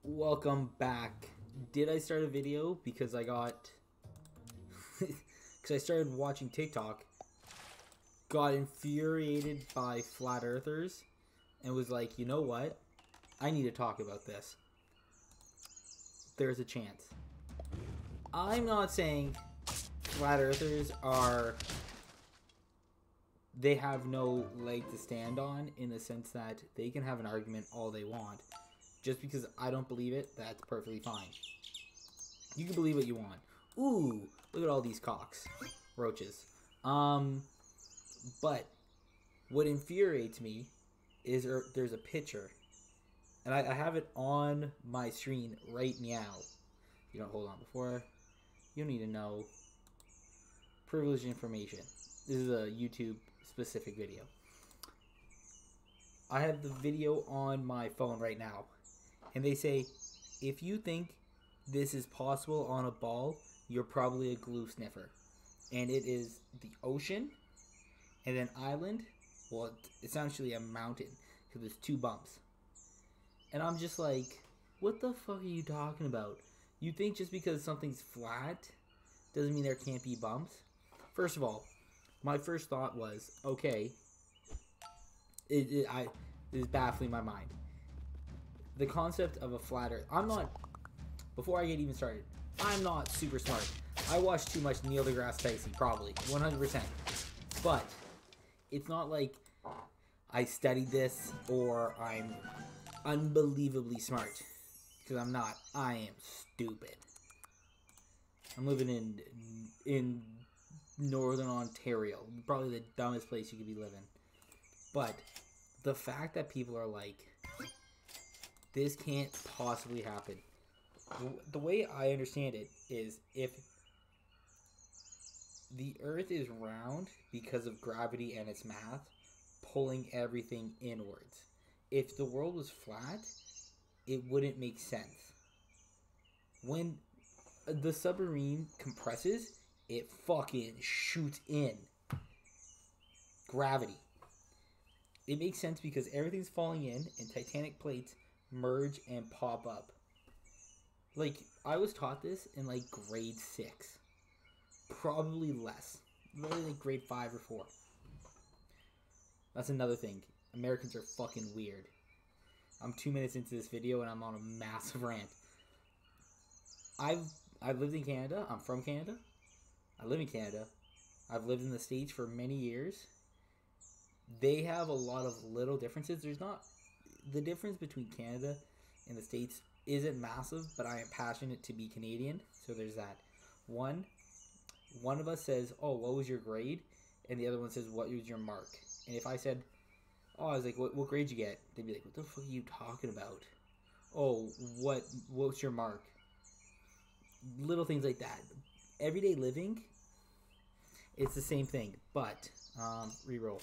Welcome back. Did I start a video because I got because I started watching TikTok, got infuriated by flat earthers, and was like, you know what? I need to talk about this. There's a chance. I'm not saying flat earthers they have no leg to stand on, in the sense that they can have an argument all they want. Just because I don't believe it, that's perfectly fine. You can believe what you want. Ooh, look at all these cocks. Roaches. But what infuriates me is there's a picture. And I have it on my screen right now. You don't hold on before. You need to know privileged information. This is a YouTube specific video. I have the video on my phone right now. And they say, if you think this is possible on a ball, you're probably a glue sniffer. And it is the ocean and an island. Well, it's actually a mountain because there's two bumps. And I'm just like, what the fuck are you talking about? You think just because something's flat doesn't mean there can't be bumps? First of all, my first thought was, okay, it is baffling my mind. The concept of a flat earth. Before I get even started, I'm not super smart. I watch too much Neil deGrasse Tyson, probably, 100%. But it's not like I studied this or I'm unbelievably smart. Because I'm not. I am stupid. I'm living in Northern Ontario. Probably the dumbest place you could be living. But the fact that people are like, this can't possibly happen. The way I understand it is, if the earth is round because of gravity and its mass pulling everything inwards. If the world was flat, it wouldn't make sense. When the submarine compresses, it fucking shoots in. Gravity. It makes sense because everything's falling in and titanic plates merge and pop up. Like, I was taught this in like grade 6. Probably less. Really like grade 5 or 4. That's another thing. Americans are fucking weird. I'm 2 minutes into this video and I'm on a massive rant. I've lived in Canada. I'm from Canada. I live in Canada. I've lived in the States for many years. They have a lot of little differences. There's not... The difference between Canada and the States isn't massive, but I am passionate to be Canadian, so there's that. One of us says, oh, what was your grade? And the other one says, what was your mark? And if I said, oh, I was like, what grade did you get? They'd be like, what the fuck are you talking about? Oh, what's your mark? Little things like that. Everyday living, it's the same thing, but, reroll.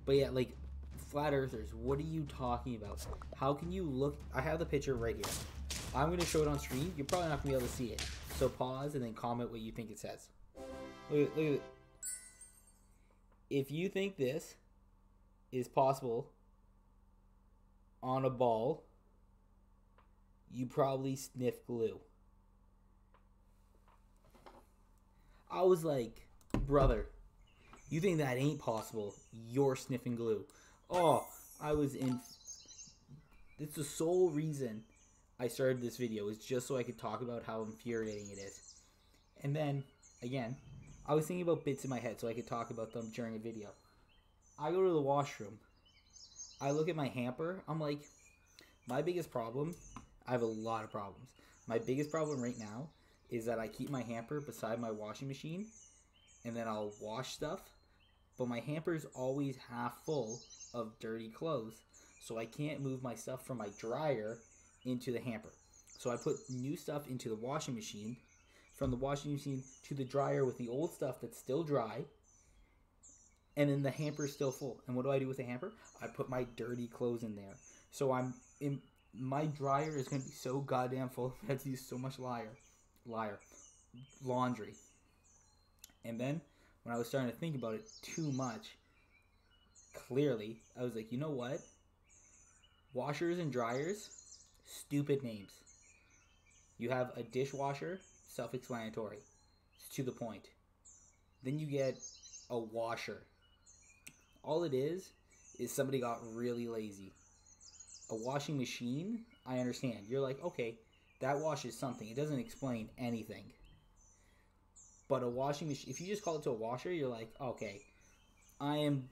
But yeah, like, flat earthers, what are you talking about? How can you look? I have the picture right here. I'm going to show it on screen. You're probably not going to be able to see it. So pause and then comment what you think it says. Look at it. If you think this is possible on a ball, you probably sniff glue. I was like, brother, you think that ain't possible? You're sniffing glue. Oh, it's the sole reason I started this video, is just so I could talk about how infuriating it is. And then, again, I was thinking about bits in my head so I could talk about them during a video. I go to the washroom. I look at my hamper. I'm like, my biggest problem, I have a lot of problems. My biggest problem right now is that I keep my hamper beside my washing machine, and then I'll wash stuff. But my hamper is always half full of dirty clothes, so I can't move my stuff from my dryer into the hamper. So I put new stuff into the washing machine, from the washing machine to the dryer with the old stuff that's still dry, and then the hamper is still full. And what do I do with the hamper? I put my dirty clothes in there. So my dryer is going to be so goddamn full. I have to use so much laundry. And then, when I was starting to think about it too much, clearly, I was like, you know what? Washers and dryers, stupid names. You have a dishwasher, self-explanatory. It's to the point. Then you get a washer. All it is somebody got really lazy. A washing machine, I understand. You're like, okay, that washes something. It doesn't explain anything. But a washing machine, if you just call it to a washer, you're like, okay, I am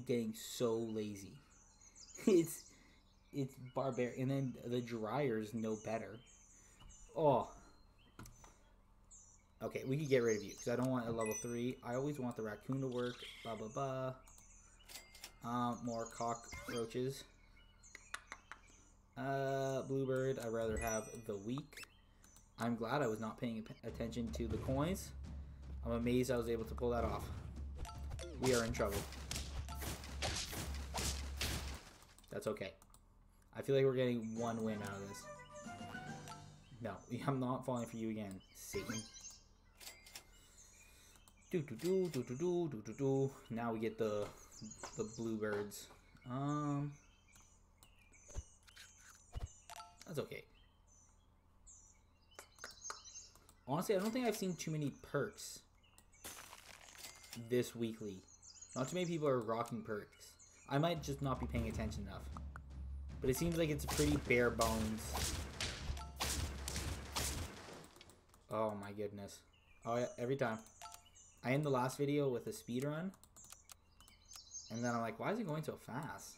getting so lazy. It's barbaric. And then the dryer's no better. Oh. Okay, we can get rid of you because I don't want a level 3. I always want the raccoon to work. Blah, blah, blah. More cockroaches. Bluebird, I'd rather have the weak. I'm glad I was not paying attention to the coins. I'm amazed I was able to pull that off. We are in trouble. That's okay. I feel like we're getting one win out of this. No, I'm not falling for you again, Satan. Now we get the bluebirds. That's okay. Honestly, I don't think I've seen too many perks this weekly. Not too many people are rocking perks. I might just not be paying attention enough. But it seems like it's pretty bare bones. Oh my goodness. Oh yeah, every time. I end the last video with a speed run. And then I'm like, why is it going so fast?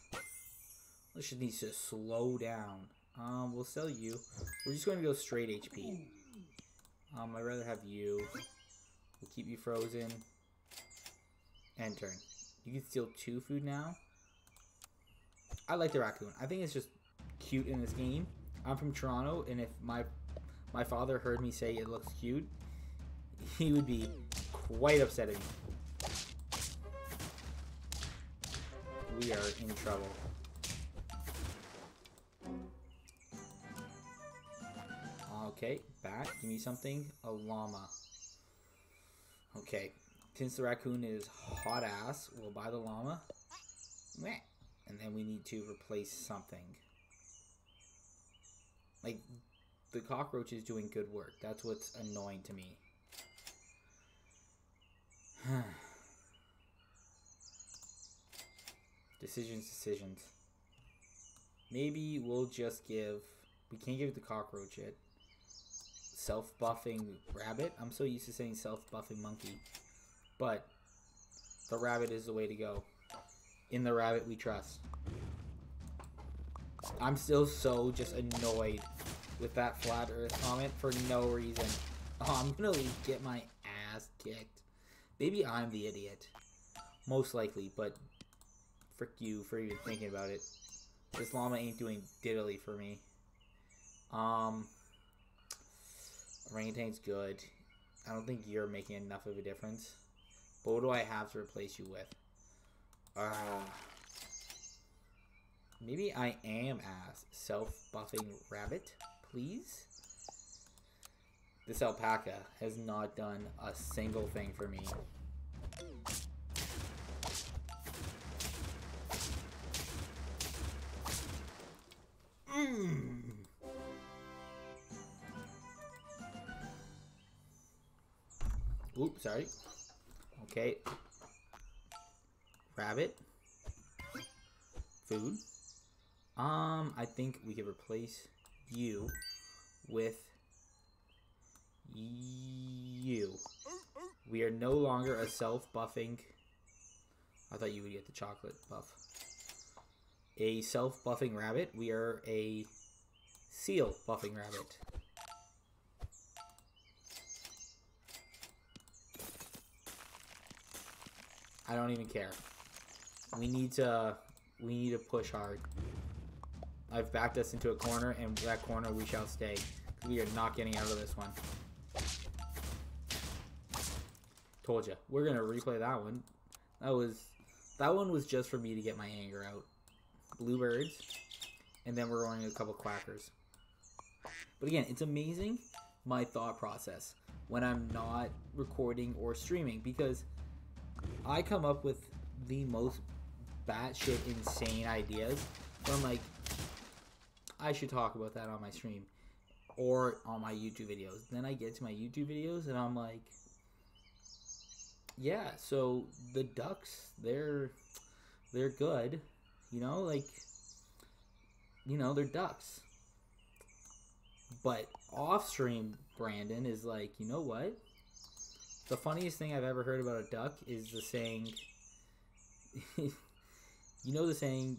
This shit needs to slow down. We'll sell you. We're just going to go straight HP. I'd rather have you. We'll keep you frozen. End turn. You can steal 2 food now. I like the raccoon. I think it's just cute in this game. I'm from Toronto, and if my father heard me say it looks cute, he would be quite upset at me. We are in trouble. Okay, back. Give me something. A llama. Okay. Since the raccoon is hot ass, we'll buy the llama. Meh. And then we need to replace something. Like, the cockroach is doing good work. That's what's annoying to me. Decisions. Maybe we'll just give... We can't give the cockroach it. Self-buffing rabbit. I'm so used to saying self-buffing monkey. But the rabbit is the way to go. In the rabbit we trust. I'm still so just annoyed with that flat earth comment for no reason. Oh, I'm gonna get my ass kicked. Maybe I'm the idiot. Most likely, but frick you for even thinking about it. This llama ain't doing diddly for me. Orangutan's good. I don't think you're making enough of a difference. But what do I have to replace you with? Maybe I am ass. Self-buffing rabbit, please? This alpaca has not done a single thing for me. Oops, sorry. Okay. Rabbit. Food. I think we could replace you with you. We are no longer a self-buffing. I thought you would get the chocolate buff. A self-buffing rabbit. We are a seal buffing rabbit. I don't even care. We need to push hard. I've backed us into a corner, and that corner we shall stay. We are not getting out of this one. Told you. We're gonna replay that one. That one was just for me to get my anger out. Bluebirds, and then we're going to a couple quackers. But again, it's amazing my thought process when I'm not recording or streaming, because I come up with the most batshit insane ideas. But I'm like, I should talk about that on my stream or on my YouTube videos. Then I get to my YouTube videos and I'm like, yeah, so the ducks, they're good, you know, like, you know, they're ducks. But off stream, Brandon is like, you know what? The funniest thing I've ever heard about a duck is the saying, you know the saying,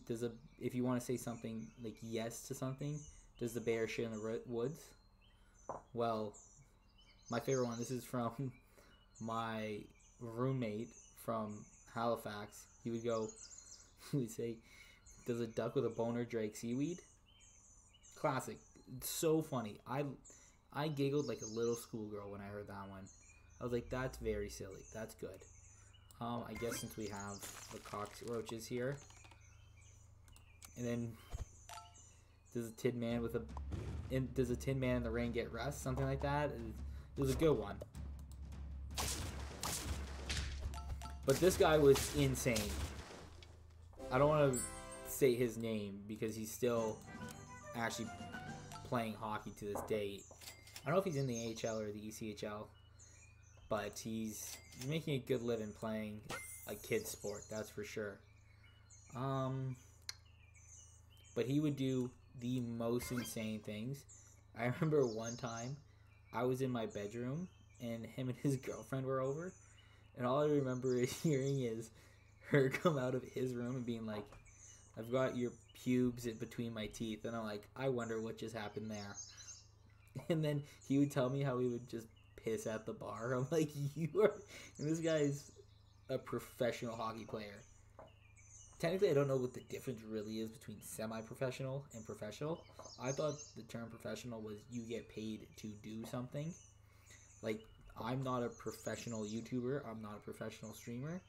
if you want to say something, like yes to something, does the bear shit in the woods? Well, my favorite one, this is from my roommate from Halifax. He would say, does a duck with a boner drag seaweed? Classic. It's so funny. I giggled like a little schoolgirl when I heard that one. I was like, that's very silly. That's good. I guess since we have the cockroaches here. And then does a tin man in the rain get rust? Something like that. It was a good one. But this guy was insane. I don't want to say his name because he's still actually playing hockey to this day. I don't know if he's in the AHL or the ECHL, but he's making a good living playing a kid's sport, that's for sure. But he would do the most insane things. I remember one time I was in my bedroom and him and his girlfriend were over, and all I remember hearing is her come out of his room and being like, I've got your pubes in between my teeth. And I'm like, I wonder what just happened there. And then he would tell me how he would just piss at the bar. I'm like, you are... And this guy's a professional hockey player. Technically, I don't know what the difference really is between semi-professional and professional. I thought the term professional was you get paid to do something. Like, I'm not a professional YouTuber. I'm not a professional streamer.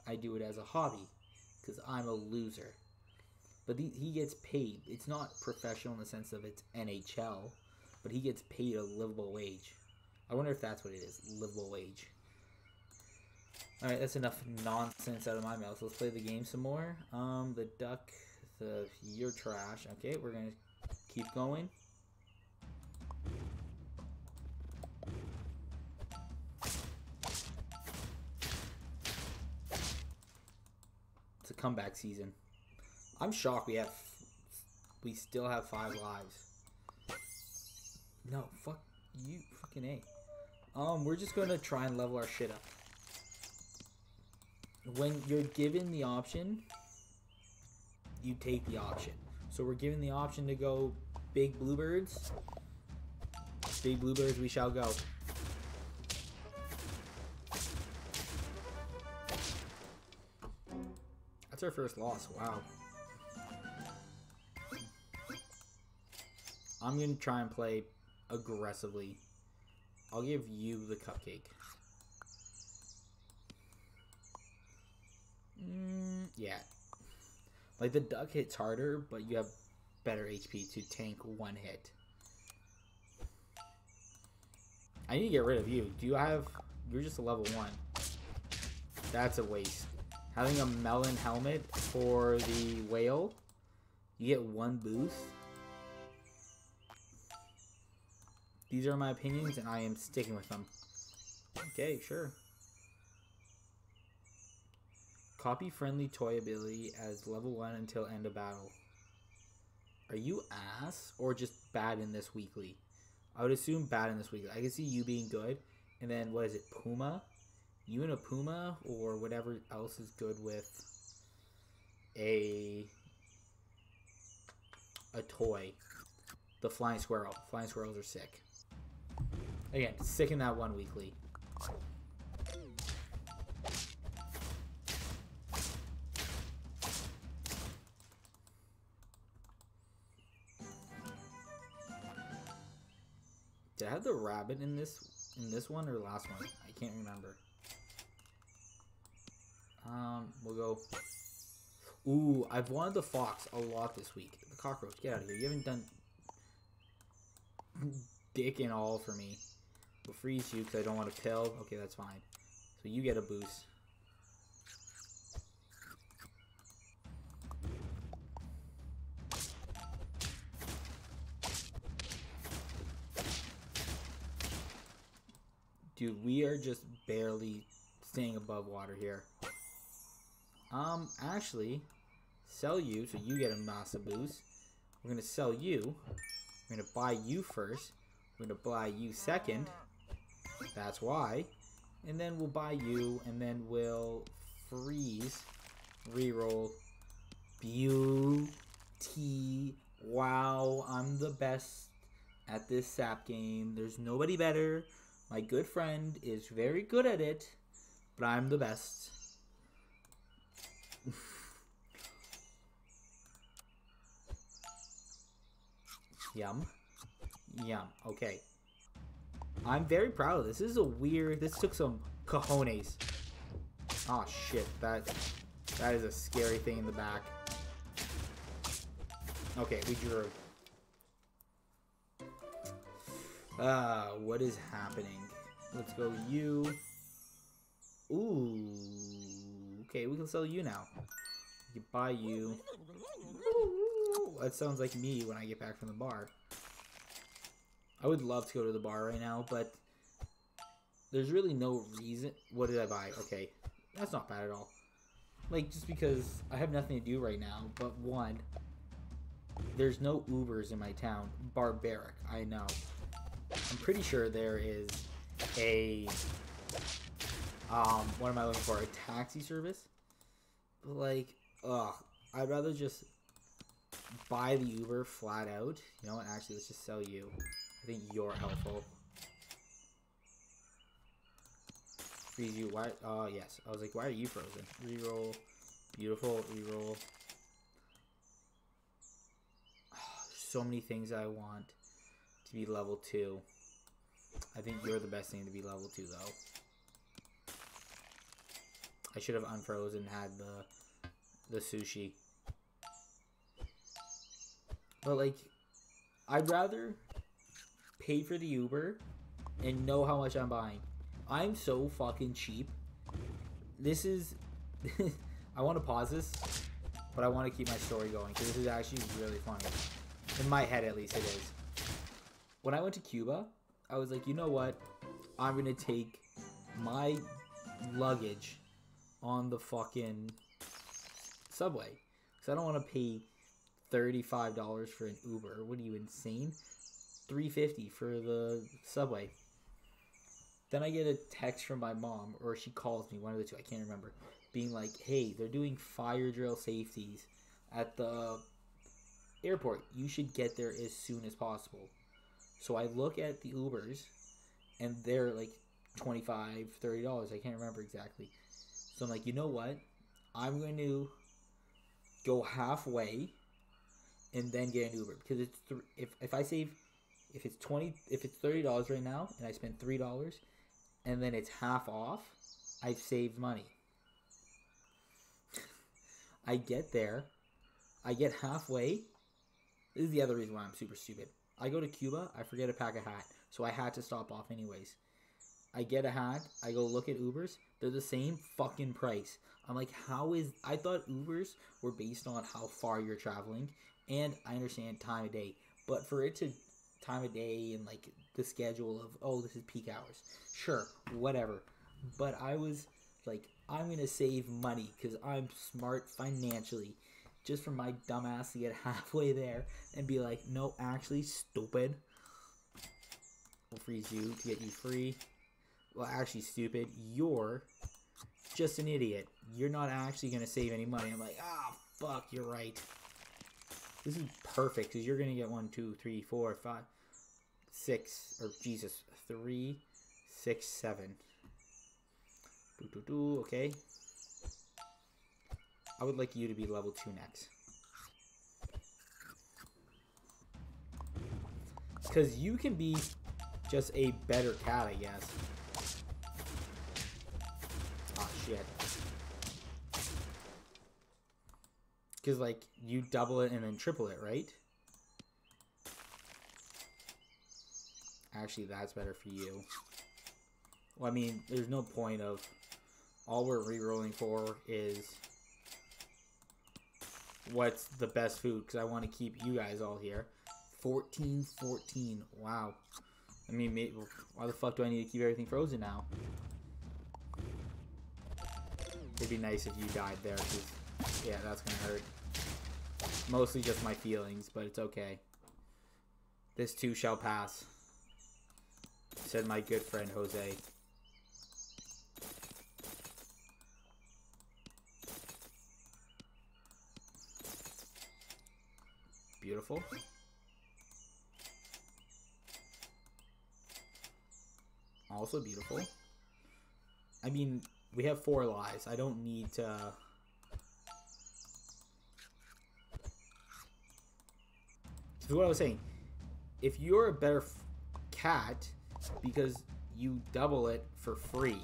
I do it as a hobby because I'm a loser. But he gets paid. It's not professional in the sense of it's NHL, but he gets paid a livable wage. I wonder if that's what it is, livable wage. Alright, that's enough nonsense out of my mouth. Let's play the game some more. The duck, you're trash. Okay, we're going to keep going. It's a comeback season. I'm shocked we still have 5 lives. No, fuck you, fucking A. We're just gonna try and level our shit up. When you're given the option, you take the option. So we're given the option to go big bluebirds. Big bluebirds we shall go. That's our first loss, wow. I'm going to try and play aggressively. I'll give you the cupcake. Yeah. Like, the duck hits harder, but you have better HP to tank one hit. I need to get rid of you. You're just a level 1. That's a waste. Having a melon helmet for the whale, you get 1 boost. These are my opinions, and I am sticking with them. Okay, sure. Copy friendly toy ability as level 1 until end of battle. Are you ass or just bad in this weekly? I would assume bad in this weekly. I can see you being good. And then, what is it, Puma? You and a Puma or whatever else is good with a toy. The flying squirrel. Flying squirrels are sick. Again, sick in that 1 weekly. Did I have the rabbit in this one or the last one? I can't remember. We'll go. Ooh, I've wanted the fox a lot this week. The cockroach, get out of here. You haven't done dick and all for me. We'll freeze you because I don't want to pill. Okay, that's fine. So you get a boost. Dude, we are just barely staying above water here. Actually, sell you, so you get a massive boost. We're gonna sell you. We're gonna buy you first. We're gonna buy you second. That's why. And then we'll buy you, and then we'll freeze, reroll, beauty. Wow, I'm the best at this sap game. There's nobody better. My good friend is very good at it, but I'm the best. Yum. Yum. Okay. I'm very proud of this. This is a weird... This took some cojones. Oh, shit. That is a scary thing in the back. Okay, we drew. What is happening? Let's go you. Ooh. Okay, we can sell you now. We can buy you. That sounds like me when I get back from the bar. I would love to go to the bar right now, but there's really no reason. What did I buy? Okay, that's not bad at all. Like, just because I have nothing to do right now, but one, there's no Ubers in my town. Barbaric, I know. I'm pretty sure there is a, what am I looking for? A taxi service? But like, I'd rather just buy the Uber flat out. You know what? Actually, let's just sell you. I think you're helpful. Freeze you. Why? Oh, yes. I was like, why are you frozen? Reroll. Beautiful. Reroll. So many things I want to be level 2. I think you're the best thing to be level 2, though. I should have unfrozen and had the sushi. But, like, I'd rather pay for the Uber and know how much I'm buying. I'm so fucking cheap. This is... I want to pause this, but I want to keep my story going because this is actually really funny. In my head, at least, it is. When I went to Cuba, I was like, you know what? I'm going to take my luggage on the fucking subway. Because I don't want to pay $35 for an Uber. What are you, insane? $3.50 for the subway. Then I get a text from my mom, or she calls me, one of the two, I can't remember, being like, hey, they're doing fire drill safeties at the airport. You should get there as soon as possible. So I look at the Ubers, and they're like $25, $30. I can't remember exactly. So I'm like, you know what? I'm going to go halfway and then get an Uber, because it's if I save, if it's $30 right now and I spend $3 and then it's half off, I've saved money. I get there, I get halfway. This is the other reason why I'm super stupid. I go to Cuba, I forget to pack a hat, so I had to stop off anyways. I get a hat, I go look at Ubers, they're the same fucking price. I'm like, how is... I thought Ubers were based on how far you're traveling, and I understand time of day, but for it to time of day and like the schedule of, oh, this is peak hours, sure, whatever. But I was like, I'm gonna save money because I'm smart financially, just for my dumbass to get halfway there and be like, no, actually, stupid, we'll freeze you to get you free. Well, actually, stupid, you're just an idiot. You're not actually gonna save any money. I'm like, ah, fuck, you're right. This is perfect because you're gonna get 1, 2, 3, 4, 5, 6, or Jesus, 3, 6, 7. Okay. I would like you to be level 2 next. Because you can be just a better cat, I guess. Oh, shit. Because, like, you double it and then triple it, right? Actually, that's better for you. Well, I mean, there's no point of... All we're re-rolling for is what's the best food, because I want to keep you guys all here. 14, 14. Wow. I mean, why the fuck do I need to keep everything frozen now? It'd be nice if you died there, because, yeah, that's gonna hurt. Mostly just my feelings, but it's okay. This too shall pass, said my good friend Jose. Beautiful. Also beautiful. I mean, we have 4 lives. I don't need to... So what I was saying, if you're a better cat because you double it for free.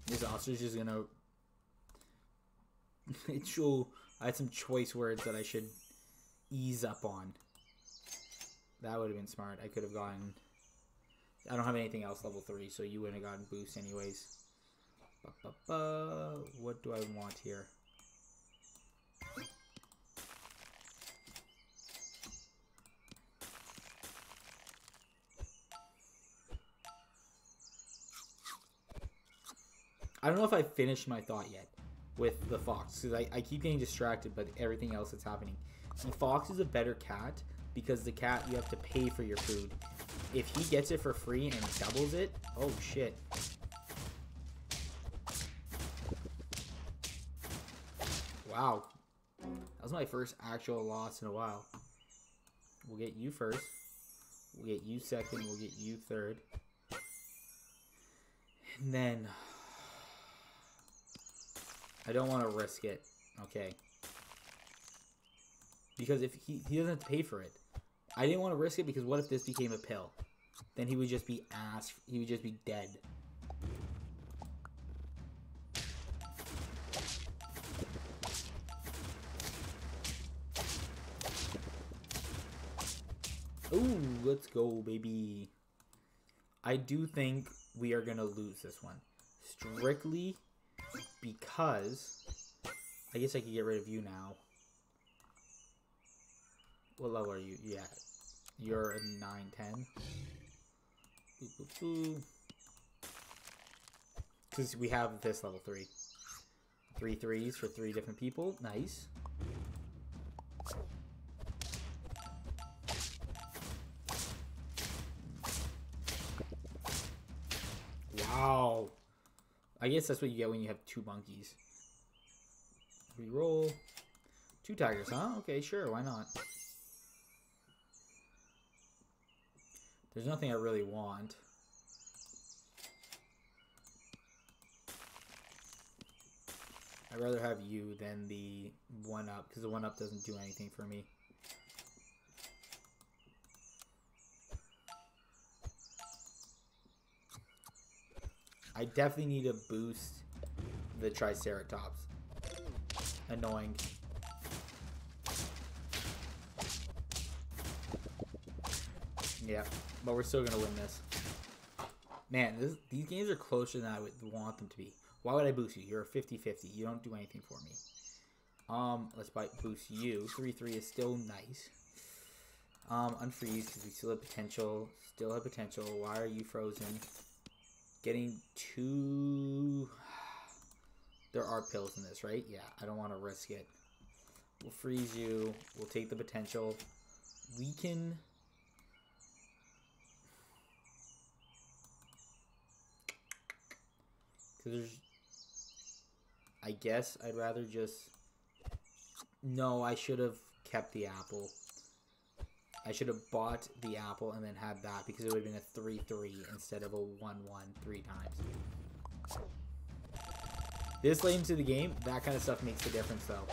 This ostrich is gonna... I had some choice words that I should ease up on. That would have been smart. I could have gotten... I don't have anything else level 3, so you wouldn't have gotten boost anyways. What do I want here? I don't know if I finished my thought yet with the fox, because I keep getting distracted by everything else that's happening. The fox is a better cat because the cat, you have to pay for your food. If he gets it for free and doubles it, oh shit. Wow. That was my first actual loss in a while. We'll get you first. We'll get you second. We'll get you third. And then... I don't want to risk it. Okay. Because if he doesn't have to pay for it. I didn't want to risk it because what if this became a pill? Then he would just be ass. He would just be dead. Ooh, let's go, baby. I do think we are going to lose this one. Strictly because... I guess I could get rid of you now. What level are you? Yeah. You're a 9, 10. Because we have this level 3. 3 threes for 3 different people. Nice. Wow. I guess that's what you get when you have 2 monkeys. Reroll. 2 tigers, huh? Okay, sure. Why not? There's nothing I really want. I'd rather have you than the 1-up, because the 1-up doesn't do anything for me. I definitely need to boost the Triceratops. Annoying. Yeah, but we're still gonna win this. Man, these games are closer than I would want them to be. Why would I boost you? You're a 50-50. You don't do anything for me. Let's boost you. 3-3 is still nice. Unfreeze because we still have potential. Still have potential. Why are you frozen? Getting 2... There are pills in this, right? Yeah, I don't want to risk it. We'll freeze you. We'll take the potential. We can... There's, I guess I'd rather just... No, I should have kept the apple. I should have bought the apple and then had that because it would have been a 3-3 instead of a 1-1 3 times. This late into the game, that kind of stuff makes the difference though.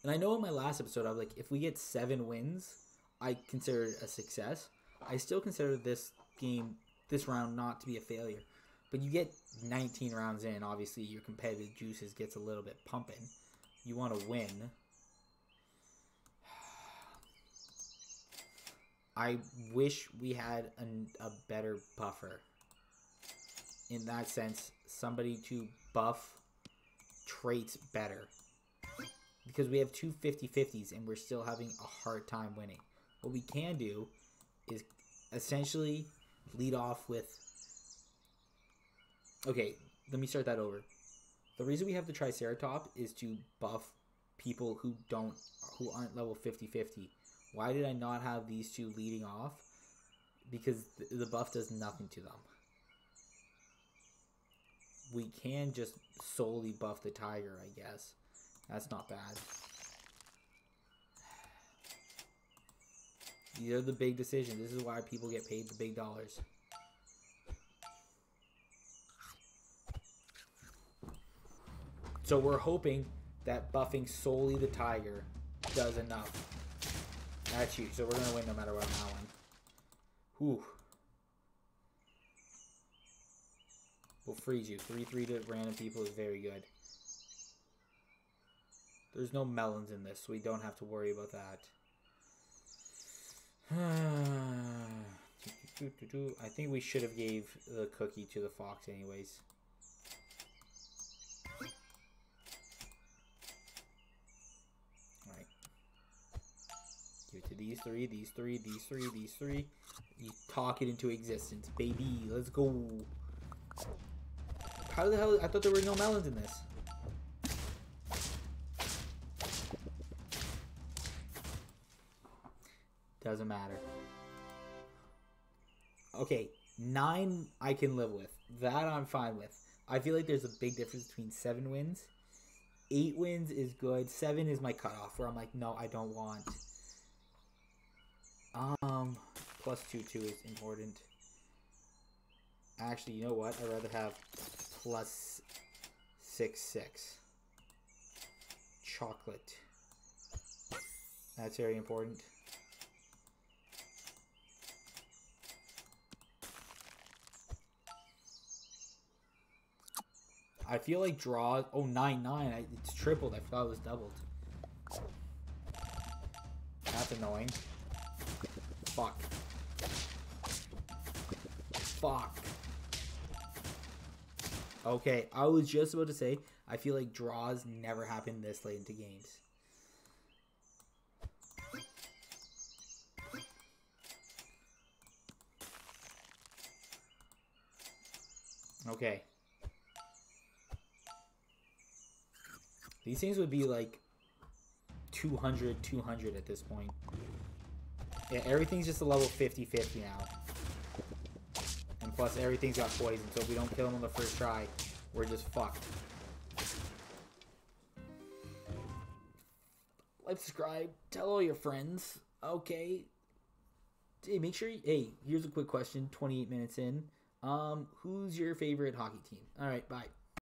And I know in my last episode, I was like, if we get 7 wins, I consider it a success. I still consider this game, this round, not to be a failure. But you get 19 rounds in, obviously your competitive juices gets a little bit pumping. You want to win. I wish we had a better buffer. in that sense, somebody to buff traits better. Because we have two 50-50s and we're still having a hard time winning. What we can do is essentially lead off with... Okay, let me start that over. The reason we have the Triceratops is to buff people who aren't level 50-50. Why did I not have these two leading off? Because the buff does nothing to them. We can just solely buff the tiger, I guess. That's not bad. These are the big decisions. This is why people get paid the big dollars. So we're hoping that buffing solely the tiger does enough. That's huge. So we're going to win no matter what on that one. Whew. We'll freeze you. 3-3 to random people is very good. There's no melons in this, so we don't have to worry about that. I think we should have gave the cookie to the fox anyways. Alright. Give it to these three, these three, these three, these three. You talk it into existence, baby. Let's go. How the hell? I thought there were no melons in this. Doesn't matter. Okay, 9 I can live with. That I'm fine with. I feel like there's a big difference between 7 wins. 8 wins is good. 7 is my cutoff where I'm like, no, I don't want. Plus 2-2 is important. Actually, you know what? I'd rather have plus 6-6. Chocolate. That's very important. I feel like draw. Oh, 9-9. It's tripled. I thought it was doubled. That's annoying. Fuck. Fuck. Okay, I was just about to say, I feel like draws never happen this late into games. Okay. These things would be like 200 at this point. Yeah, everything's just a level 50-50 now. And plus everything's got poison, so if we don't kill them on the first try, we're just fucked. Like, subscribe, tell all your friends, okay? Hey, make sure hey, here's a quick question, 28 minutes in. Who's your favorite hockey team? Alright, bye.